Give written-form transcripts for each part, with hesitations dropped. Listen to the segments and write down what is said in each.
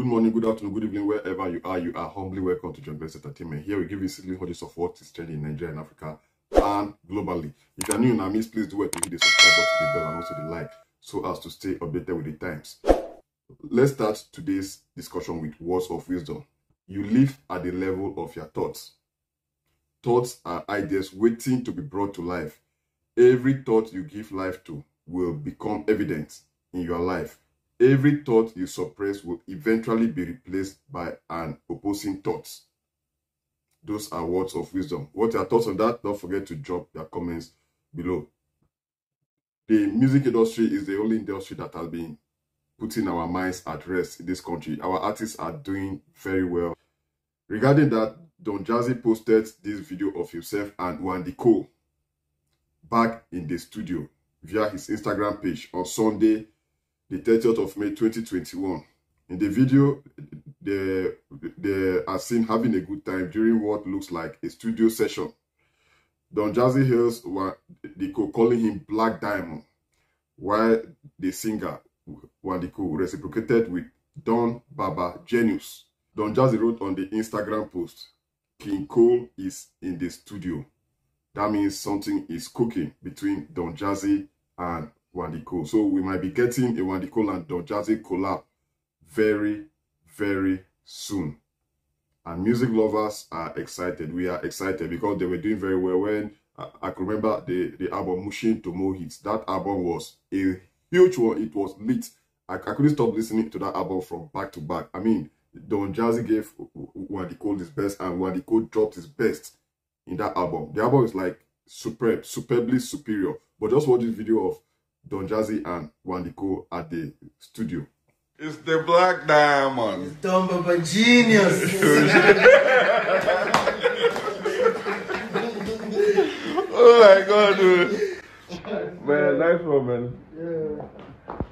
Good morning, good afternoon, good evening, wherever you are humbly welcome to John Best Entertainment. Here we give you silly hodges of what is trending in Nigeria and Africa and globally. If you are new in our midst, please do well to hit the subscribe button, the bell, and also the like, so as to stay updated with the times. Let's start today's discussion with words of wisdom. You live at the level of your thoughts. Thoughts are ideas waiting to be brought to life. Every thought you give life to will become evident in your life. Every thought you suppress will eventually be replaced by an opposing thought. Those are words of wisdom. What are your thoughts on that? Don't forget to drop your comments below. The music industry is the only industry that has been putting our minds at rest in this country. Our artists are doing very well. Regarding that, Don Jazzy posted this video of himself and Wandiko back in the studio via his Instagram page on Sunday, the 30th of May 2021. In the video, they are seen having a good time during what looks like a studio session. Don Jazzy hails Wandiko, calling him Black Diamond, while the singer Wandiko reciprocated with Don Baba Genius. Don Jazzy wrote on the Instagram post, King Cole is in the studio. That means something is cooking between Don Jazzy and Wandiko. So we might be getting a Wandiko and Don Jazzy collab very, very soon. And music lovers are excited. We are excited because they were doing very well. When I can remember the album Mushin to Mo Hits. That album was a huge one. It was lit. I couldn't stop listening to that album from back to back. I mean, Don Jazzy gave Wandiko his best and Wandiko dropped his best in that album. The album is like superb, superbly superior. But just watch this video of Don Jazzy and Wandiko at the studio. It's the Black Diamond. It's Don Baba Genius. Oh my God, dude. Man, nice one, man. Yeah.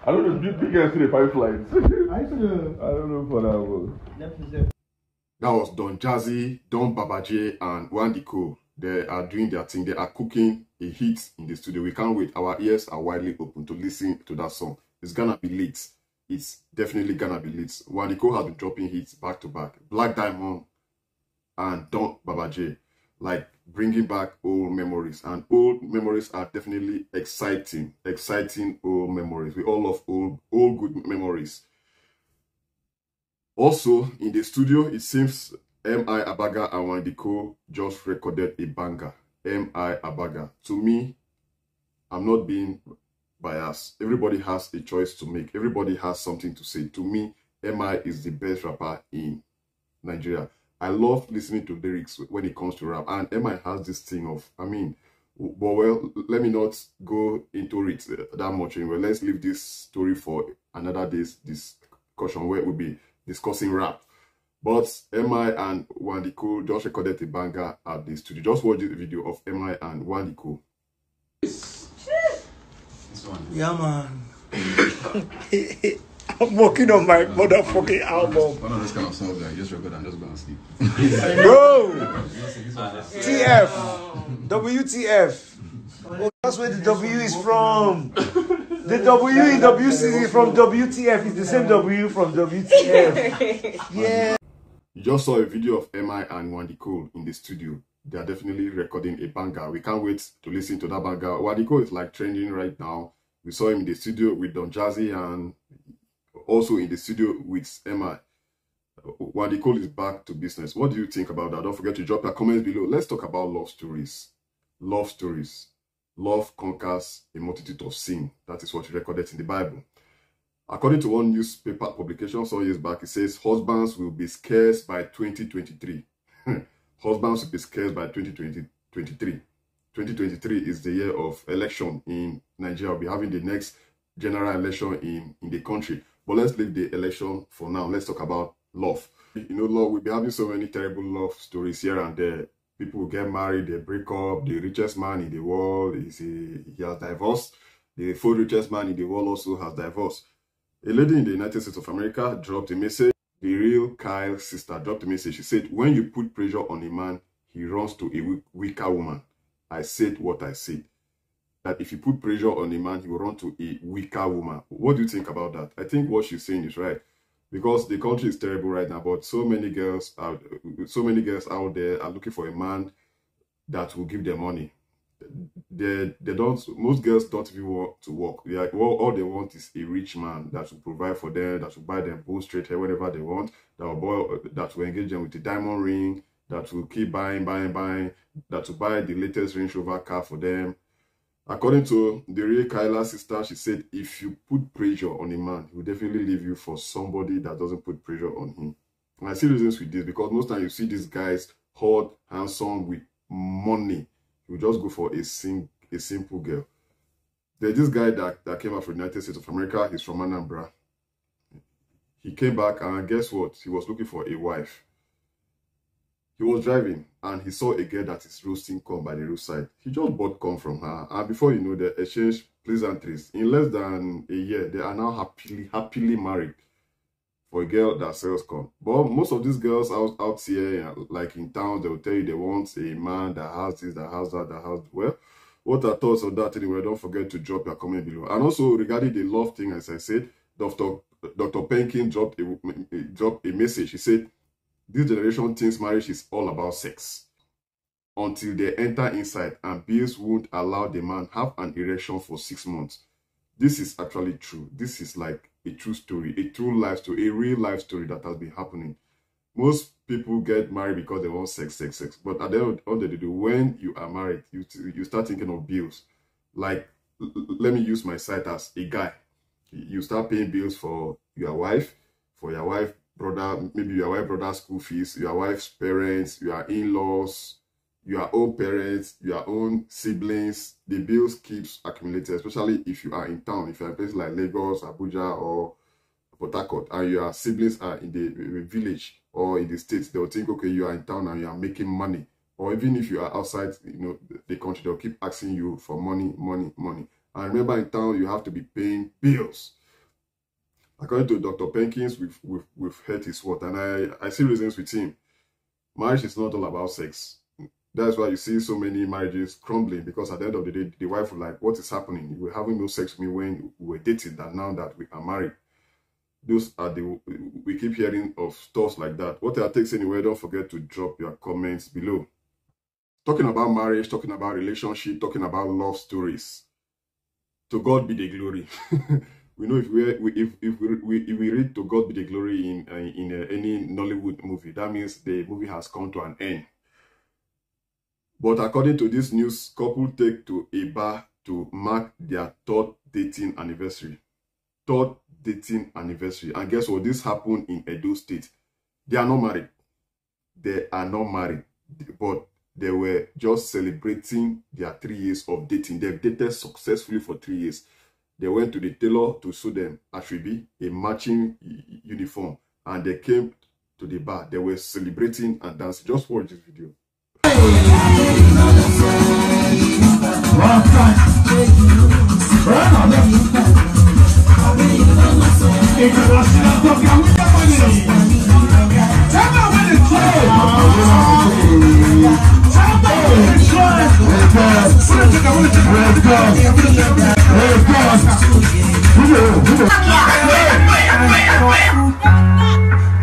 I don't know, you can see the pipe flights. I don't know for that one. That was Don Jazzy, Don Baba J, and Wandiko. They are doing their thing. They are cooking a hit in the studio. We can't wait. Our ears are widely open to listen to that song. It's gonna be lit. It's definitely gonna be lit. Wandiko has been dropping hits back to back. Black Diamond and Don Baba J, like bringing back old memories. And old memories are definitely exciting old memories. We all love old good memories. Also, in the studio, it seems M.I. Abaga and Wandiko just recorded a banger. M.I. Abaga. To me, I'm not being biased. Everybody has a choice to make. Everybody has something to say. To me, M.I. is the best rapper in Nigeria. I love listening to lyrics when it comes to rap. And M.I. has this thing of, I mean, well, let me not go into it that much. Anyway, let's leave this story for another day's discussion where we'll be discussing rap. But M.I. and Wandiko just recorded a banger at the studio. Just watch the video of M.I. and Wandiko. This one. Yeah, man. I'm working on my motherfucking album. One of those kind of songs that you just record and just go and sleep. Bro! TF. WTF. Oh, that's where the W is from. The W in WCC is from WTF. It's the same W from WTF. Yeah. You just saw a video of M.I. and Wandiko in the studio. They are definitely recording a banger. We can't wait to listen to that banger. Wandiko is like trending right now. We saw him in the studio with Don Jazzy and also in the studio with M.I. Wandiko is back to business. What do you think about that? Don't forget to drop your comments below. Let's talk about love stories. Love stories. Love conquers a multitude of sin. That is what is recorded in the Bible. According to one newspaper publication some years back, it says husbands will be scarce by 2023. Husbands will be scarce by 2023. 2023 is the year of election in Nigeria. We'll be having the next general election in the country. But let's leave the election for now. Let's talk about love. You know, love, we'll be having so many terrible love stories here and there. People get married, they break up. The richest man in the world, he has divorced. The fourth richest man in the world also has divorced. A lady in the United States of America dropped a message. The real Kyle sister dropped a message. She said, when you put pressure on a man, he runs to a weaker woman. I said what I said. That if you put pressure on a man, he will run to a weaker woman. What do you think about that? I think what she's saying is right. because the country is terrible right now. But so many girls out there are looking for a man that will give them money. They don't. Most girls don't even want to work. All they want is a rich man that will provide for them, that will buy them bone straight hair whenever they want, that will engage them with a diamond ring, that will keep buying, that will buy the latest Range Rover car for them. According to the real Kyla's sister, she said, if you put pressure on a man, he will definitely leave you for somebody that doesn't put pressure on him. And I see reasons with this, because most times you see these guys hot, handsome, with money. You just go for a simple girl. There's this guy that came out from the United States of America. He's from Anambra. He came back, and guess what? He was looking for a wife. He was driving, and he saw a girl that is roasting corn by the roadside. He just bought corn from her, and before you know, they exchanged pleasantries. In less than a year, they are now happily married for a girl that sells corn. But most of these girls out here, like in town, they will tell you they want a man that has this, that has that, that has... Well, what are thoughts on that anyway? Don't forget to drop your comment below. And also, regarding the love thing, as I said, Dr. Penkin dropped a message. He said, this generation thinks marriage is all about sex until they enter inside, and bills won't allow the man have an erection for 6 months. This is actually true. This is like a true story, a true life story, a real life story that has been happening. Most people get married because they want sex. But at the end of the day, when you are married, you start thinking of bills. Like, let me use my side as a guy. You start paying bills for your wife, brother, maybe your wife brother's school fees, your wife's parents, your in-laws, your own parents, your own siblings. The bills keeps accumulating, especially if you are in town. If you are in places like Lagos, Abuja, or Port Harcourt, and your siblings are in the village or in the states, they will think, okay, you are in town and you are making money. Or even if you are outside, the country, they'll keep asking you for money. And remember, in town, you have to be paying bills. According to Dr. Penkins, we've heard his word, and I see reasons with him. Marriage is not all about sex. That's why you see so many marriages crumbling, because at the end of the day, the wife will like, what is happening? You were having no sex with me when we were dating, that now that we are married. Those are we keep hearing of stuff like that. What are takes anyway? Don't forget to drop your comments below. Talking about marriage, talking about relationship, talking about love stories. To God be the glory. We know if we read "To God be the glory" in any Nollywood movie, that means the movie has come to an end. But according to this news, couple take to a bar to mark their third dating anniversary. Third dating anniversary, and guess what? This happened in Edo State. They are not married. They are not married, but they were just celebrating their 3 years of dating. They've dated successfully for 3 years. They went to the tailor to sew them Ashwebi, a matching uniform, and they came to the bar. They were celebrating and dancing. Just watch this video.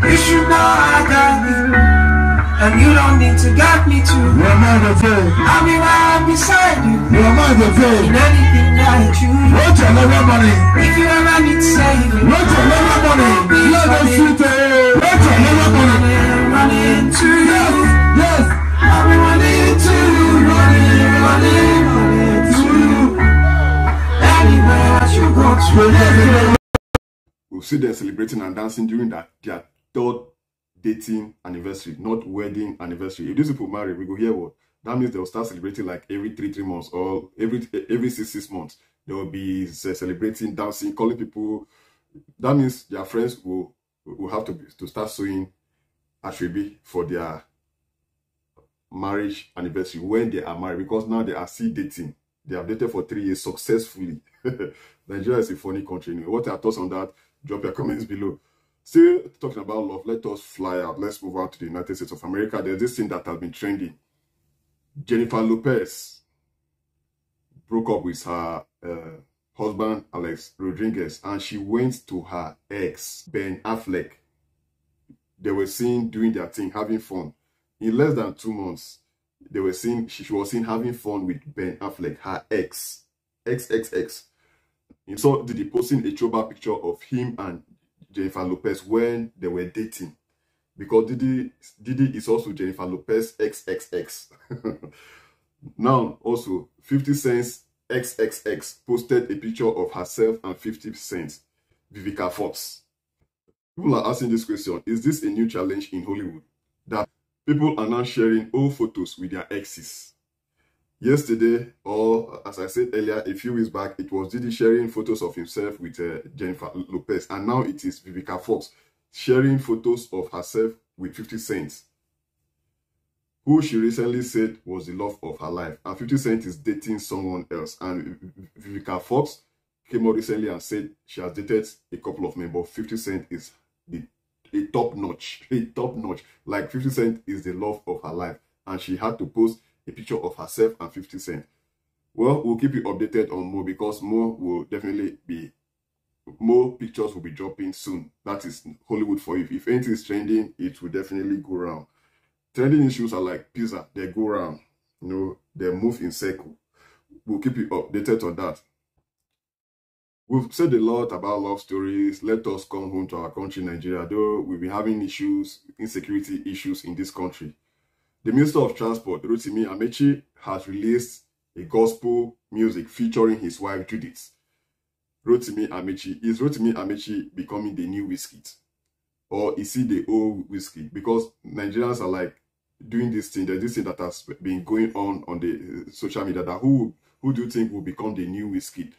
You should know I got you, and you don't need to guide me too. I'll be right beside you in anything that you do. If you ever need saving, running to you. I'll be running to you, running to you. Anywhere you go to. We'll see them celebrating and dancing during their third dating anniversary, not wedding anniversary. If these people marry, we go hear what? That means they'll start celebrating like every 3 months, or every 6 months. They will be celebrating, dancing, calling people. That means their friends will have to start sewing Ashwebi for their marriage anniversary when they are married, because now they are still dating. They have dated for 3 years successfully. Nigeria is a funny country anyway. What are your thoughts on that? Drop your comments below. Still talking about love, let us fly out. Let's move out to the United States of America. There's this thing that has been trending. Jennifer Lopez broke up with her husband, Alex Rodriguez, and she went to her ex, Ben Affleck. They were seen doing their thing, having fun. In less than 2 months, they were seen, she was seen having fun with Ben Affleck, her ex. You saw Diddy posting a throwback picture of him and Jennifer Lopez when they were dating. Because Diddy is also Jennifer Lopez XXX. Now, also, 50 Cent's XXX posted a picture of herself and 50 Cent, Vivica Fox. People are asking this question, is this a new challenge in Hollywood? That people are now sharing old photos with their exes. Yesterday, or as I said earlier, a few weeks back, it was Diddy sharing photos of himself with Jennifer Lopez. And now it is Vivica Fox sharing photos of herself with 50 Cent, who she recently said was the love of her life. And 50 Cent is dating someone else. And Vivica Fox came out recently and said she has dated a couple of men, but 50 Cent is a top notch. Like 50 Cent is the love of her life. And she had to post a picture of herself and 50 Cent. Well, we'll keep you updated on more, because more pictures will be dropping soon. That is Hollywood for you. If anything is trending, it will definitely go around. Trending issues are like pizza. They go around. You know, they move in circle. We'll keep you updated on that. We've said a lot about love stories. Let us come home to our country, Nigeria, though we've been having issues, insecurity issues in this country. The Minister of Transport, Rotimi Amechi, has released a gospel music featuring his wife, Judith. Rotimi Amechi. Is Rotimi Amechi becoming the new Wizkid? Or is he the old Wizkid? Because Nigerians are like doing this thing. There's this thing that has been going on the social media. That who do you think will become the new Wizkid?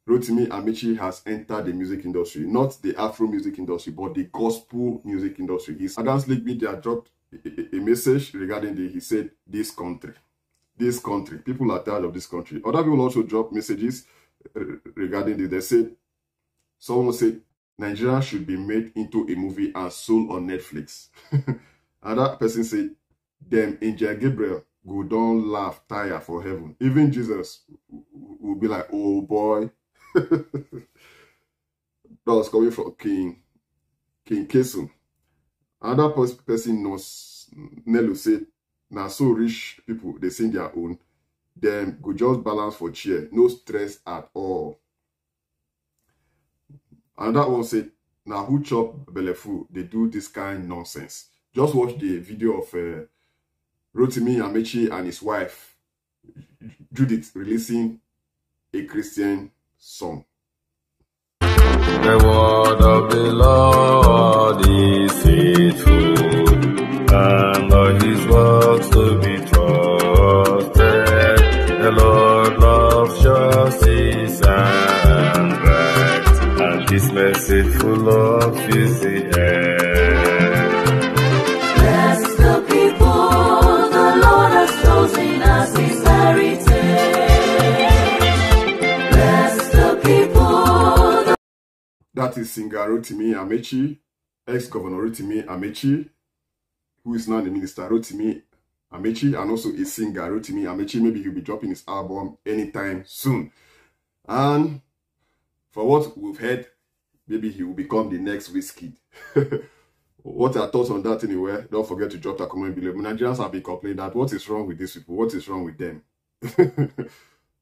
Rotimi Amechi has entered the music industry. Not the Afro music industry, but the gospel music industry. Adams League Media dropped a message regarding he said, this country, people are tired of this country. Other people also dropped messages regarding this. They said, someone said, Nigeria should be made into a movie and sold on Netflix. Another person said, them Angel Gabriel go down laugh, tire for heaven. Even Jesus will be like, oh boy. That was coming from King Kesum. Another person knows, Nelu said, now so rich people, they sing their own. Them go just balance for cheer, no stress at all. Another one said, now who chop belleful, they do this kind nonsense. Just watch the video of Rotimi Amechi and his wife, Judith, releasing a Christian song. The word of the Lord is faithful, and all his works to be trusted. The Lord loves justice and right, and his merciful love is the end. Bless the people the Lord has chosen as his heritage. Bless the people. That is singer Rotimi Amechi, ex-governor Rotimi Amechi, who is now the minister, Rotimi Amechi, and also a singer, Rotimi Amechi. Maybe he'll be dropping his album anytime soon. And for what we've heard, maybe he will become the next Wizkid. What are your thoughts on that anyway? Don't forget to drop a comment below. Nigerians have been complaining that what is wrong with these people? What is wrong with them?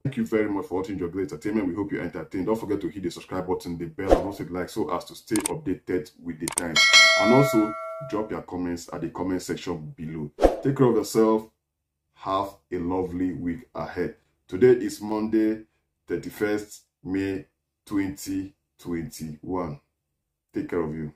Thank you very much for watching Juggler Entertainment. We hope you're entertained. Don't forget to hit the subscribe button, the bell, and also the like, so as to stay updated with the times. And also, drop your comments at the comment section below. Take care of yourself. Have a lovely week ahead. Today is Monday, 31st May 2021. Take care of you.